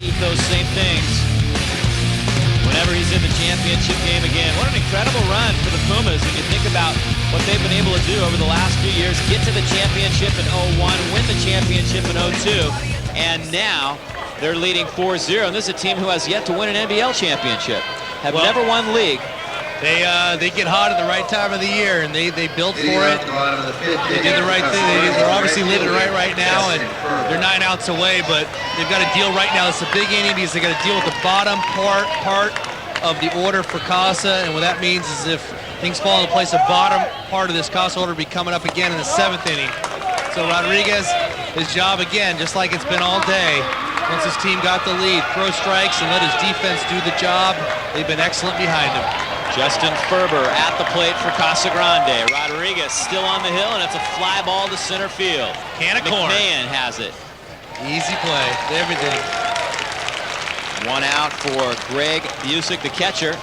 Those same things whenever he's in the championship game again. What an incredible run for the Pumas when you think about what they've been able to do over the last few years. Get to the championship in 01, win the championship in 02, and now they're leading 4-0. And this is a team who has yet to win an NBL championship, have never won league. They get hot at the right time of the year, and they built for it. They did the right thing. They're obviously living right now, and they're 9 outs away, but they've got to deal right now. It's a big inning because they got to deal with the bottom part of the order for Casa, and what that means is if things fall into place, the bottom part of this Casa order will be coming up again in the 7th inning. So Rodriguez, his job again, just like it's been all day. Once his team got the lead, throw strikes and let his defense do the job. They've been excellent behind him. Justin Ferber at the plate for Casa Grande. Rodriguez still on the hill, and it's a fly ball to center field. Can of corn. McMahon has it. Easy play, everything. 1 out for Greg Busick, the catcher.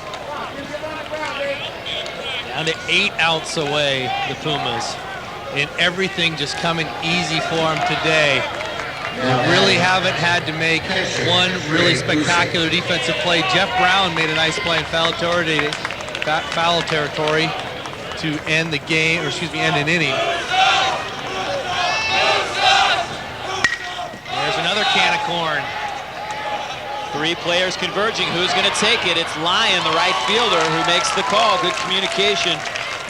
Down to 8 outs away, the Pumas. And everything just coming easy for them today. They really haven't had to make one really spectacular defensive play. Jeff Brown made a nice play in foul territory to end the game, or excuse me, end an inning. There's another can of corn. 3 players converging. Who's going to take it? It's Lyon, the right fielder, who makes the call. Good communication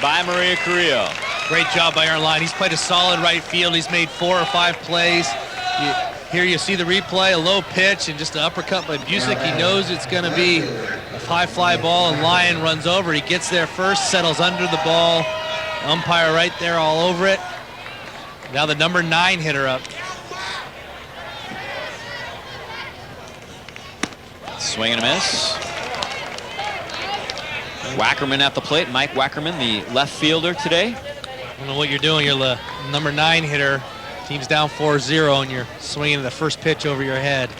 by Maria Carillo. Great job by Aaron Lyon. He's played a solid right field. He's made 4 or 5 plays. Here you see the replay, a low pitch and just an uppercut by Busick. He knows it's going to be a high fly ball, and Lyon runs over. He gets there first, settles under the ball. Umpire right there all over it. Now the number 9 hitter up. Swing and a miss. Wackerman at the plate. Mike Wackerman, the left fielder today. I don't know what you're doing. You're the number 9 hitter. Team's down 4-0, and you're swinging the first pitch over your head.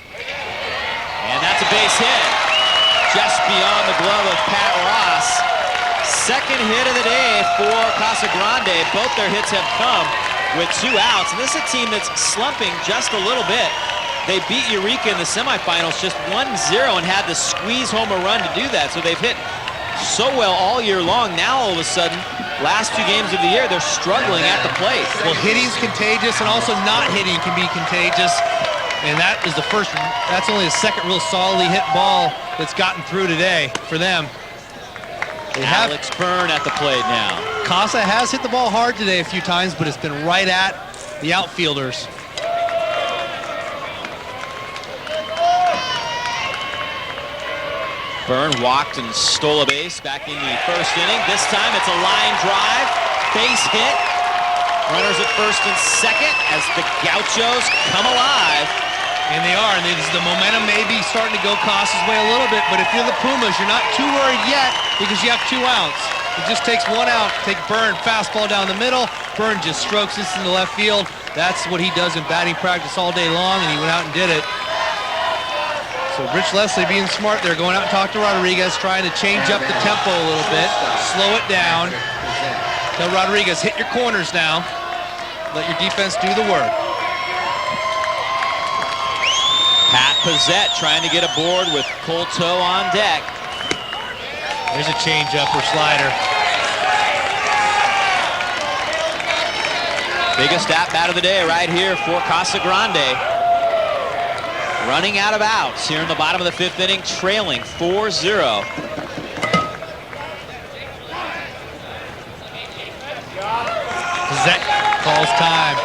And that's a base hit. Just beyond the glove of Pat Ross. Second hit of the day for Casa Grande. Both their hits have come with 2 outs. And this is a team that's slumping just a little bit. They beat Eureka in the semifinals just 1-0 and had to squeeze home a run to do that. So they've hit so well all year long. Now all of a sudden, last 2 games of the year, they're struggling at the plate. Well, hitting's contagious, and also not hitting can be contagious. And that is the first, that's only the second real solidly hit ball that's gotten through today for them. Alex Byrne at the plate now. Casa has hit the ball hard today a few times, but it's been right at the outfielders. Byrne walked and stole a base back in the first inning. This time it's a line drive, base hit. Runners at first and second as the Gauchos come alive. And they are, and the momentum may be starting to go Casa's way a little bit, but if you're the Pumas, you're not too worried yet because you have 2 outs. It just takes 1 out. Take Byrne, fastball down the middle. Byrne just strokes this in the left field. That's what he does in batting practice all day long, and he went out and did it. So Rich Leslie being smart there, going out and talk to Rodriguez, trying to change up the tempo a little bit, slow it down. Tell Rodriguez, hit your corners now. Let your defense do the work. Pat Pizzette trying to get aboard with Colto on deck. There's a change-up or slider. Biggest at-bat of the day right here for Casa Grande. Running out of outs here in the bottom of the 5th inning, trailing 4-0. Pizzette calls time.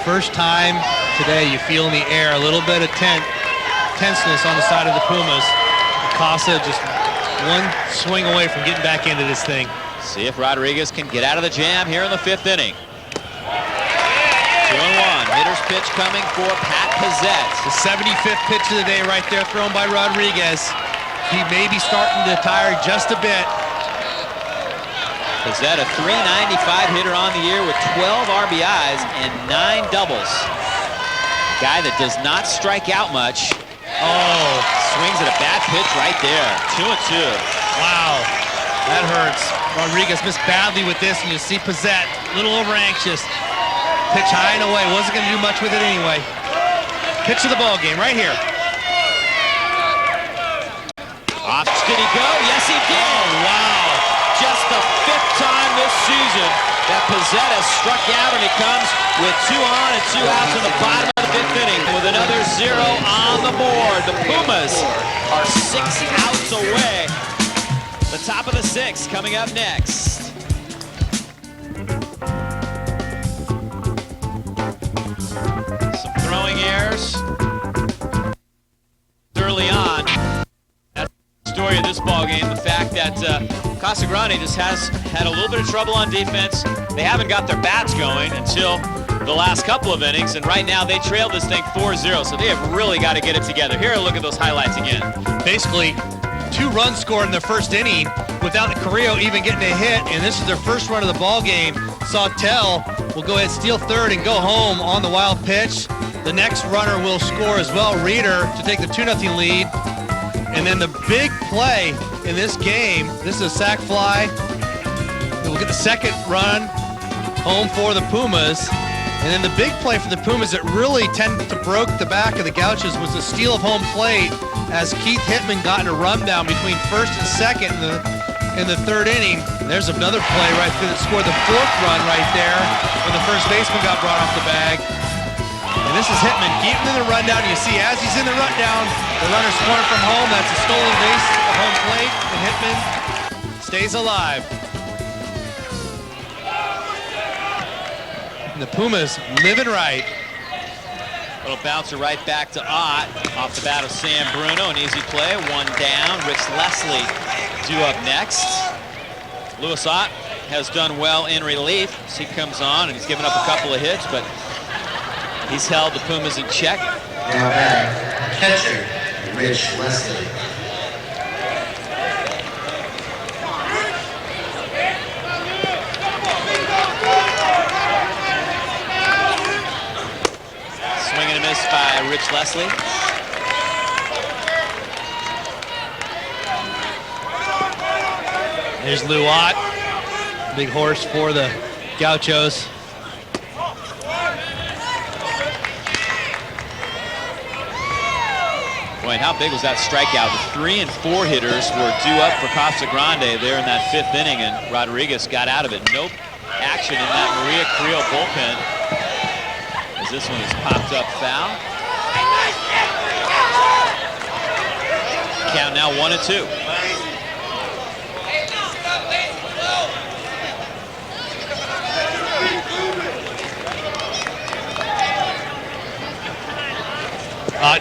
First time today you feel in the air a little bit of tenseness on the side of the Pumas. Casa just 1 swing away from getting back into this thing. See if Rodriguez can get out of the jam here in the 5th inning. 2-1. Hitter's pitch coming for Pat Pizzette. The 75th pitch of the day right there thrown by Rodriguez. He may be starting to tire just a bit. Pizzetta, .395 hitter on the year with 12 RBIs and 9 doubles. Guy that does not strike out much. Oh, swings at a bad pitch right there. 2-2. Wow, that hurts. Rodriguez missed badly with this, and you see Pizzetta a little over anxious. Pitch high and away. Wasn't going to do much with it anyway. Pitch of the ball game right here. Off, did he go? Yes, he did. Oh, wow. Just the 5th time this season that Pizzetta struck out, and he comes with 2 on and 2 outs in the bottom of the 5th inning with another 0 on the board. The Pumas are 6 outs away. The top of the 6th coming up next. Some throwing errors early on. That's the story of this ball game. The fact that Casagrande just has had a little bit of trouble on defense. They haven't got their bats going until the last couple of innings, and right now they trail this thing 4-0, so they have really got to get it together. Here, look at those highlights again. Basically, 2 runs scored in the 1st inning without Carillo even getting a hit, and this is their first run of the ball game. Sawtell will go ahead, steal 3rd, and go home on the wild pitch. The next runner will score as well, Reeder, to take the 2-0 lead. And then the big play in this game, this is a sac fly. We'll get the 2nd run home for the Pumas. And then the big play for the Pumas that really tended to broke the back of the Gauchos was the steal of home plate as Keith Hitman got in a rundown between 1st and 2nd in the 3rd inning. There's another play right there that scored the 4th run right there when the first baseman got brought off the bag. And this is Hitman keeping in the rundown. You see, as he's in the rundown, the runner's scoring from home. That's a stolen base at home plate, and Hitman stays alive. And the Pumas living right. Little bouncer right back to Ott off the bat of Sam Bruno. An easy play, 1 down. Rich Leslie due up next. Louis Ott has done well in relief. He comes on and he's given up a couple of hits, but he's held the Pumas in check. Now back, catcher, Rich Leslie. Swing and a miss by Rich Leslie. There's Lou Ott, big horse for the Gauchos. Boy, and how big was that strikeout? The 3 and 4 hitters were due up for Casagrande there in that 5th inning, and Rodriguez got out of it. No action in that Maria Carillo bullpen, as this one is popped up foul. Count now 1-2.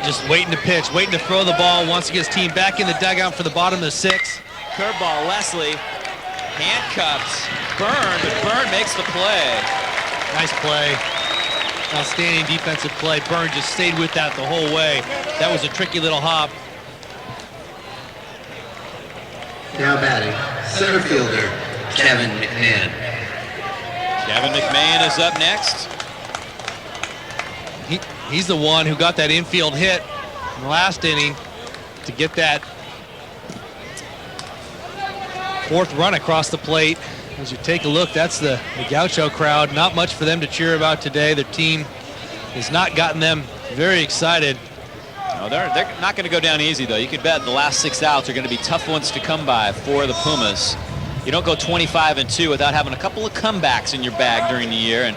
Just waiting to pitch, waiting to throw the ball, wants to get his team back in the dugout for the bottom of the 6th. Curveball, Leslie, handcuffs, Byrne, but Byrne makes the play. Nice play. Outstanding defensive play. Byrne just stayed with that the whole way. That was a tricky little hop. Now batting, center fielder, Kevin McMahon. Kevin McMahon is up next. He's the one who got that infield hit in the last inning to get that 4th run across the plate. As you take a look, that's the Gaucho crowd. Not much for them to cheer about today. Their team has not gotten them very excited. No, they're not going to go down easy, though. You could bet the last 6 outs are going to be tough ones to come by for the Pumas. You don't go 25-2 without having a couple of comebacks in your bag during the year. And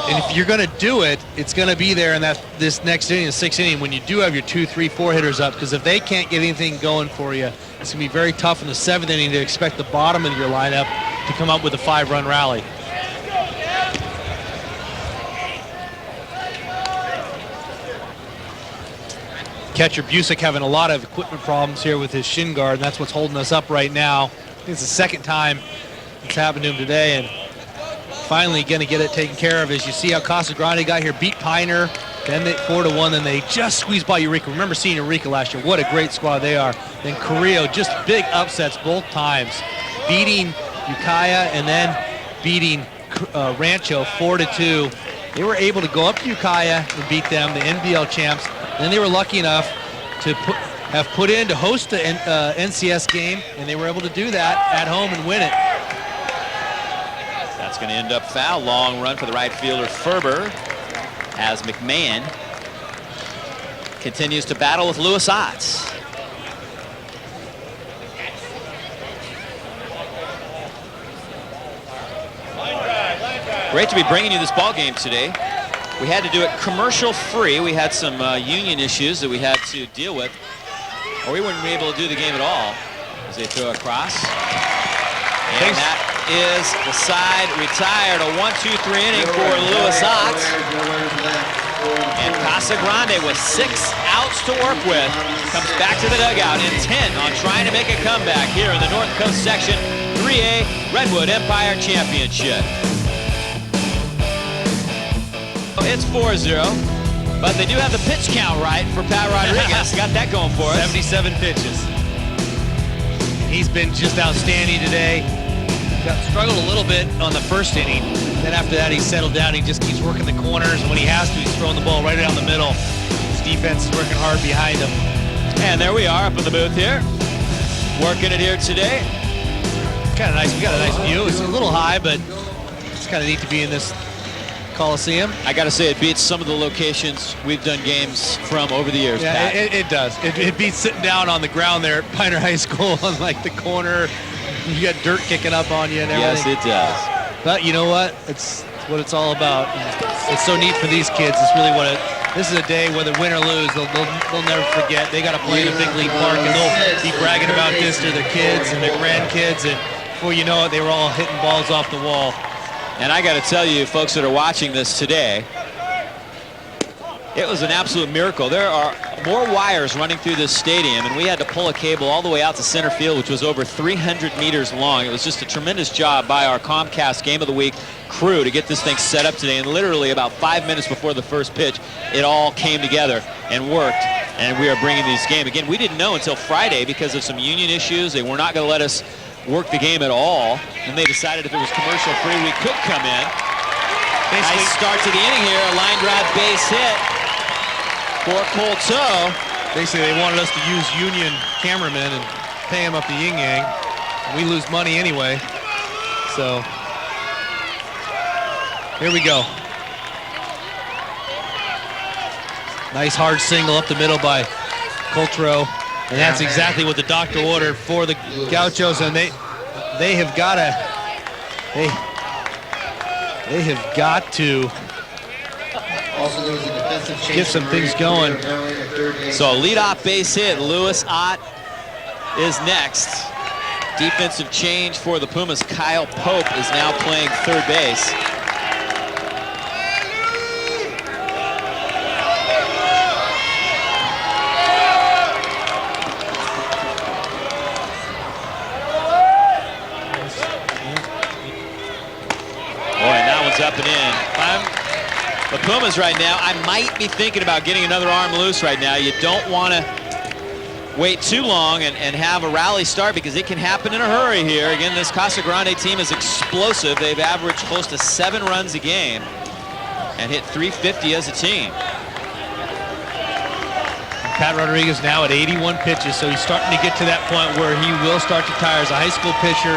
if you're going to do it, it's going to be there in this next inning, the 6th inning, when you do have your 2, 3, 4 hitters up. Because if they can't get anything going for you, it's going to be very tough in the 7th inning to expect the bottom of your lineup to come up with a 5-run rally. Catcher Busick having a lot of equipment problems here with his shin guard, and that's what's holding us up right now. I think it's the 2nd time it's happened to him today, and finally going to get it taken care of. As you see how Casagrande got here, beat Piner, then they 4-1, then they just squeezed by Eureka. Remember seeing Eureka last year. What a great squad they are. Then Carillo, just big upsets both times, beating Ukiah and then beating Rancho 4-2. They were able to go up to Ukiah and beat them, the NBL champs. And then they were lucky enough to have put in to host the NCS game, and they were able to do that at home and win it. That's going to end up foul. Long run for the right fielder Ferber as McMahon continues to battle with Lewis Otts. Great to be bringing you this ball game today. We had to do it commercial free. We had some union issues that we had to deal with, or we wouldn't be able to do the game at all. As they throw across. And that is the side retired. A 1-2-3 inning for Lewis Otts. And Casa Grande with 6 outs to work with comes back to the dugout, intent on trying to make a comeback here in the North Coast Section 3A Redwood Empire Championship. It's 4-0, but they do have the pitch count right for Pat Rodriguez. Got that going for us. 77 pitches. He's been just outstanding today. Struggled a little bit on the first inning. Then after that, he settled down. He just keeps working the corners, and when he has to, he's throwing the ball right down the middle. His defense is working hard behind him. And there we are up in the booth here, working it here today. Kind of nice. We got a nice view. It's a little high, but it's kind of neat to be in this Coliseum. I got to say, it beats some of the locations we've done games from over the years. Yeah, it does. It beats sitting down on the ground there at Pioneer High School on like the corner. You got dirt kicking up on you and everything. Yes, it does. But you know what? It's what it's all about. It's so neat for these kids. It's really what it. This is a day, whether win or lose, they'll never forget. They got to play in a big league park, and they'll be bragging about this to their kids and their grandkids. And before you know it, they were all hitting balls off the wall. And I got to tell you, folks that are watching this today, it was an absolute miracle. There are more wires running through this stadium, and we had to pull a cable all the way out to center field, which was over 300 meters long. It was just a tremendous job by our Comcast Game of the Week crew to get this thing set up today. And literally about 5 minutes before the first pitch, it all came together and worked. And we are bringing this game. Again, we didn't know until Friday because of some union issues. They were not going to let us work the game at all, and they decided if it was commercial free, we could come in. Nice start to the inning here. A line drive base hit for Colteau. Basically, they wanted us to use union cameramen and pay them up the yin-yang. We lose money anyway. So, here we go. Nice hard single up the middle by Colteau. And that's exactly what the doctor ordered for the Gauchos, and they have got to Also, there was a defensive change get some things going. So a leadoff base hit. Lewis Ott is next. Defensive change for the Pumas. Kyle Pope is now playing third base. Up and in. If I'm the Pumas right now, I might be thinking about getting another arm loose right now. You don't want to wait too long and have a rally start because it can happen in a hurry here. Again, this Casa Grande team is explosive. They've averaged close to 7 runs a game and hit .350 as a team. Pat Rodriguez now at 81 pitches, so he's starting to get to that point where he will start to tire. As a high school pitcher,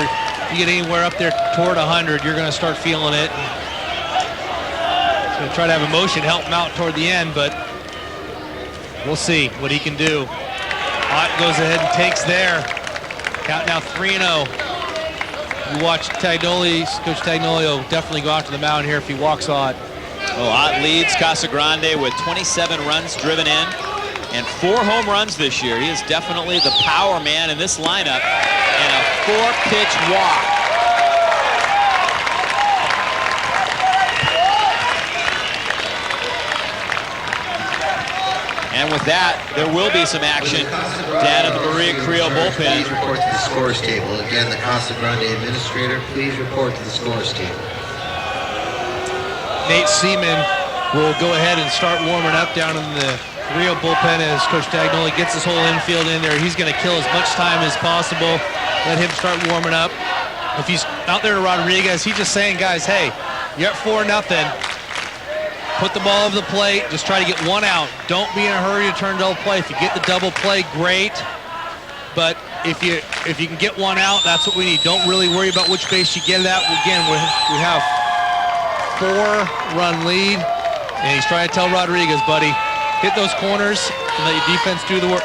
you get anywhere up there toward 100, you're going to start feeling it. Going to try to have emotion help him out toward the end, but we'll see what he can do. Ott goes ahead and takes there. Count now 3-0. You watch Coach Tagnoli definitely go out to the mound here if he walks Ott. Oh, Ott leads Casa Grande with 27 runs driven in and 4 home runs this year. He is definitely the power man in this lineup, and a 4-pitch walk. And with that, there will be some action down at the Maria Carillo bullpen. Please report to the scores table. Again, the Casa Grande administrator, please report to the scores table. Nate Seaman will go ahead and start warming up down in the Carillo bullpen as Coach Tagnoli gets his whole infield in there. He's going to kill as much time as possible. Let him start warming up. if he's out there to Rodriguez, he's just saying, guys, hey, you're up 4-0. Put the ball over the plate. Just try to get one out. Don't be in a hurry to turn double play. If you get the double play, great. But if you can get one out, that's what we need. Don't really worry about which base you get it at. Again, we have 4-run lead, and he's trying to tell Rodriguez, buddy, hit those corners and let your defense do the work.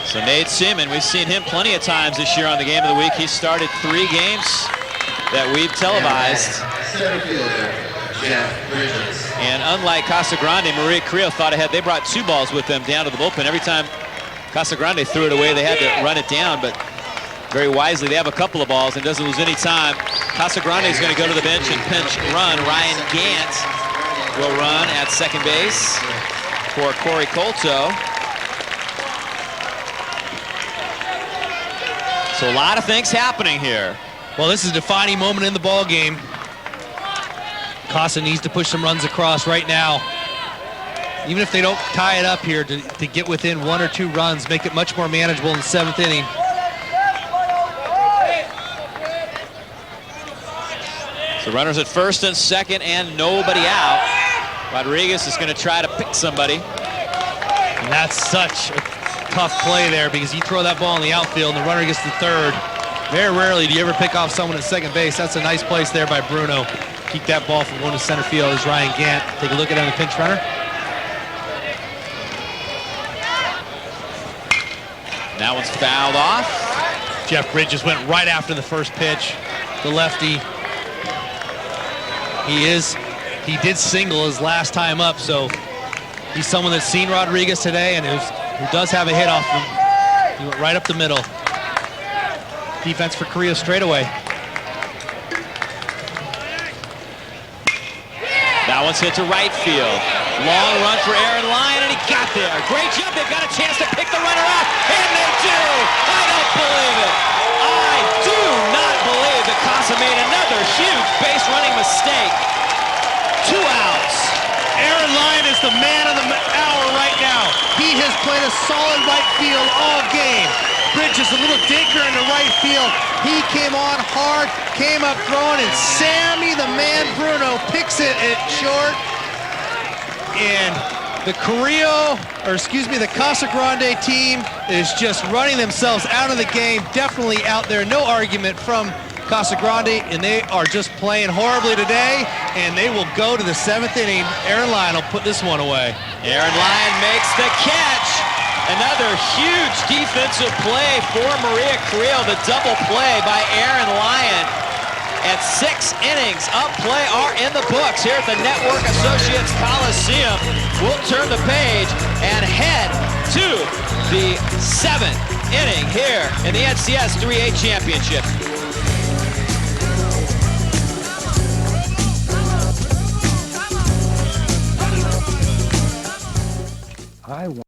So Nate Seaman, we've seen him plenty of times this year on the Game of the Week. He started 3 games that we've televised. Center fielder, Jeff Bridges. And unlike Casagrande, Maria Carrillo thought ahead. They brought 2 balls with them down to the bullpen. Every time Casagrande threw it away, they had to run it down, but very wisely, they have a couple of balls and doesn't lose any time. Casagrande is going to go to the bench and pinch run. Ryan Gant will run at second base for Corey Colto. So a lot of things happening here. Well, this is a defining moment in the ball game. Casa needs to push some runs across right now. Even if they don't tie it up here, to get within 1 or 2 runs, make it much more manageable in the 7th inning. So runners at first and second and nobody out. Rodriguez is going to try to pick somebody. And that's such a tough play there, because you throw that ball in the outfield and the runner gets to third. Very rarely do you ever pick off someone at second base. That's a nice place there by Bruno. Keep that ball from going to center field as Ryan Gant. Take a look at him, the pinch runner. That one's fouled off. Jeff Bridges went right after the first pitch. The lefty. He did single his last time up, so he's someone that's seen Rodriguez today and who does have a hit off him. He went right up the middle. Defense for Carillo straightaway. That one's hit to right field. Long run for Aaron Lyon, and he got there. Great job. They've got a chance to pick the runner out, and they do. I don't believe it. I do not believe that Casa made another huge base running mistake. 2 outs. Aaron Lyon is the man of the hour right now. He has played a solid right field all game. Bridges a little dinker into right field. He came on hard, came up throwing, and Sammy, the man Bruno, picks it at short. And the the Casagrande team is just running themselves out of the game. Definitely out there, no argument from Casagrande, and they are just playing horribly today, and they will go to the 7th inning. Aaron Lyon will put this one away. Aaron Lyon makes the catch. Another huge defensive play for Maria Carrillo. The double play by Aaron Lyon. And 6 innings of play are in the books here at the Network Associates Coliseum. We'll turn the page and head to the 7th inning here in the NCS 3A Championship. I want